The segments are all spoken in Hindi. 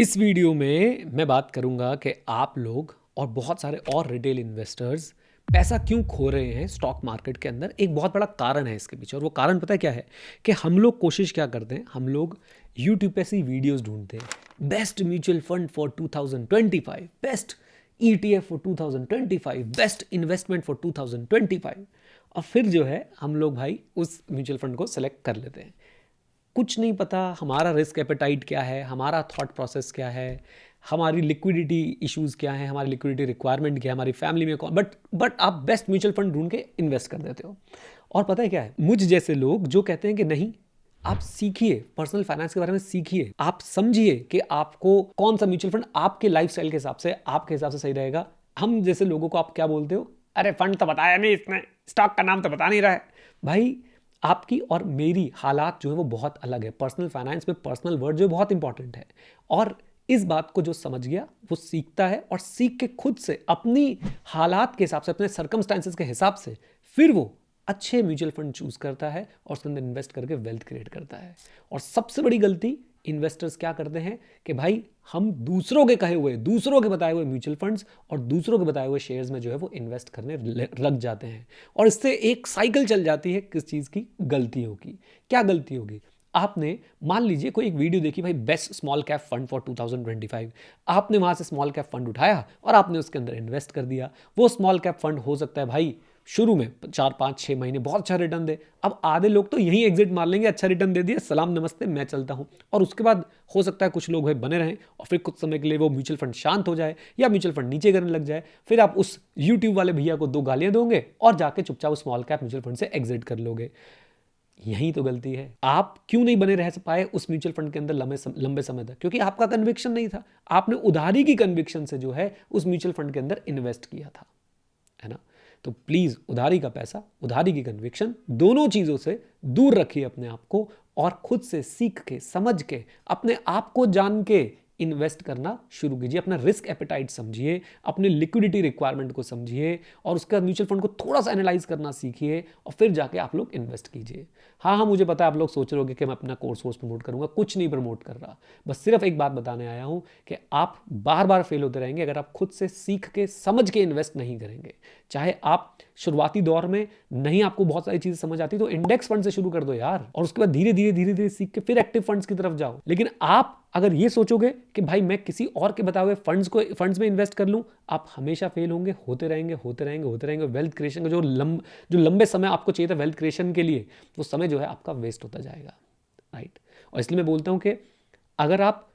इस वीडियो में मैं बात करूंगा कि आप लोग और बहुत सारे और रिटेल इन्वेस्टर्स पैसा क्यों खो रहे हैं स्टॉक मार्केट के अंदर। एक बहुत बड़ा कारण है इसके पीछे, और वो कारण पता है क्या है कि हम लोग कोशिश क्या करते हैं, हम लोग यूट्यूब पे ऐसी वीडियोस ढूंढते हैं, best mutual fund for 2025, best ETF for 2025, best investment for 2025, और फिर जो है हम लोग भाई उस म्यूचुअल फंड को सेलेक्ट कर लेते हैं। कुछ नहीं पता हमारा रिस्क एपेटाइट क्या है, हमारा थॉट प्रोसेस क्या है, हमारी लिक्विडिटी इश्यूज़ क्या है, हमारी लिक्विडिटी रिक्वायरमेंट क्या है, हमारी फैमिली में कौन, बट आप बेस्ट म्यूचुअल फंड ढूंढ के इन्वेस्ट कर देते हो। और पता है क्या है, मुझ जैसे लोग जो कहते हैं कि नहीं, आप सीखिए, पर्सनल फाइनेंस के बारे में सीखिए, आप समझिए कि आपको कौन सा म्यूचुअल फंड आपके लाइफस्टाइल के हिसाब से, आपके हिसाब से सही रहेगा। हम जैसे लोगों को आप क्या बोलते हो, अरे फंड तो बताया नहीं इसने, स्टॉक का नाम तो बता नहीं रहा है। भाई आपकी और मेरी हालात जो है वो बहुत अलग है। पर्सनल फाइनेंस में पर्सनल वर्ड जो है बहुत इंपॉर्टेंट है, और इस बात को जो समझ गया वो सीखता है, और सीख के खुद से अपनी हालात के हिसाब से, अपने सर्कमस्टांसेस के हिसाब से फिर वो अच्छे म्यूचुअल फंड चूज करता है और उसके अंदर इन्वेस्ट करके वेल्थ क्रिएट करता है। और सबसे बड़ी गलती इन्वेस्टर्स क्या करते हैं कि भाई हम दूसरों के कहे हुए, दूसरों के बताए हुए म्यूचुअल फंड्स और दूसरों के बताए हुए शेयर्स में जो है वो इन्वेस्ट करने लग जाते हैं, और इससे एक साइकिल चल जाती है। किस चीज़ की गलती होगी, क्या गलती होगी, आपने मान लीजिए कोई एक वीडियो देखी, भाई best small cap fund for 2025, आपने वहां से स्मॉल कैप फंड उठाया और आपने उसके अंदर इन्वेस्ट कर दिया। वो स्मॉल कैप फंड हो सकता है भाई शुरू में 4 5 6 महीने बहुत अच्छा रिटर्न दे, अब आधे लोग तो यहीं एग्जिट मार लेंगे, अच्छा रिटर्न दे दिया, सलाम नमस्ते मैं चलता हूं। और उसके बाद हो सकता है कुछ लोग भाई बने रहें और फिर कुछ समय के लिए वो म्यूचुअल फंड शांत हो जाए या म्यूचुअल फंड नीचे करने लग जाए, फिर आप उस यूट्यूब वाले भैया को 2 गालियां दोगे और जाके चुपचाप स्मॉल कैप म्यूचुअल फंड से एग्जिट कर लोगे। यही तो गलती है। आप क्यों नहीं बने रह पाए उस म्यूचुअल फंड के अंदर लंबे समय तक? क्योंकि आपका कन्विक्शन नहीं था, आपने उधारी की कन्विक्शन से जो है उस म्यूचुअल फंड के अंदर इन्वेस्ट किया था, है ना। तो प्लीज उधारी का पैसा, उधारी की कन्विक्शन, दोनों चीजों से दूर रखिए अपने आप को, और खुद से सीख के, समझ के, अपने आप को जान के इन्वेस्ट करना शुरू कीजिए। अपना रिस्क एपेटाइट समझिए, अपने लिक्विडिटी रिक्वायरमेंट को समझिए, और उसके बाद म्यूचुअल फंड को थोड़ा सा एनालाइज करना सीखिए, और फिर जाके आप लोग इन्वेस्ट कीजिए। हाँ हाँ, मुझे पता है आप लोग सोच रहे होंगे कि मैं अपना कोर्स प्रमोट करूंगा, कुछ नहीं प्रमोट कर रहा, बस सिर्फ एक बात बताने आया हूं कि आप बार बार फेल होते रहेंगे अगर आप खुद से सीख के, समझ के इन्वेस्ट नहीं करेंगे। चाहे आप शुरुआती दौर में नहीं, आपको बहुत सारी चीजें समझ आती तो इंडेक्स फंड से शुरू कर दो यार, और उसके बाद धीरे धीरे धीरे धीरे सीख के फिर एक्टिव फंड्स की तरफ जाओ। लेकिन आप अगर ये सोचोगे कि भाई मैं किसी और के बताए हुए फंड्स में इन्वेस्ट कर लूं, आप हमेशा फेल होंगे, होते रहेंगे होते रहेंगे होते रहेंगे। वेल्थ क्रिएशन का जो लंबे समय आपको चाहिए था वेल्थ क्रिएशन के लिए, वो समय जो है आपका वेस्ट होता जाएगा, राइट। और इसलिए मैं बोलता हूं कि अगर आप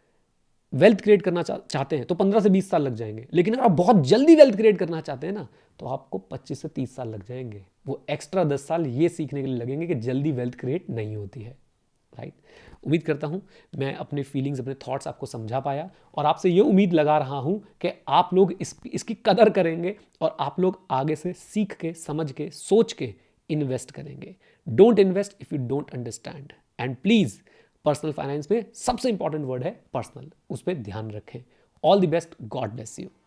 वेल्थ क्रिएट करना चाहते हैं तो 15 से 20 साल लग जाएंगे, लेकिन अगर आप बहुत जल्दी वेल्थ क्रिएट करना चाहते हैं ना, तो आपको 25 से 30 साल लग जाएंगे। वो एक्स्ट्रा 10 साल ये सीखने के लिए लगेंगे कि जल्दी वेल्थ क्रिएट नहीं होती है, राइट। उम्मीद करता हूं मैं अपने फीलिंग्स, अपने थॉट्स आपको समझा पाया, और आपसे ये उम्मीद लगा रहा हूं कि आप लोग इसकी कदर करेंगे, और आप लोग आगे से सीख के, समझ के, सोच के इन्वेस्ट करेंगे। Don't invest if you don't understand, and please personal finance में सबसे इंपॉर्टेंट वर्ड है पर्सनल, उस पर ध्यान रखें। All the best, God bless you.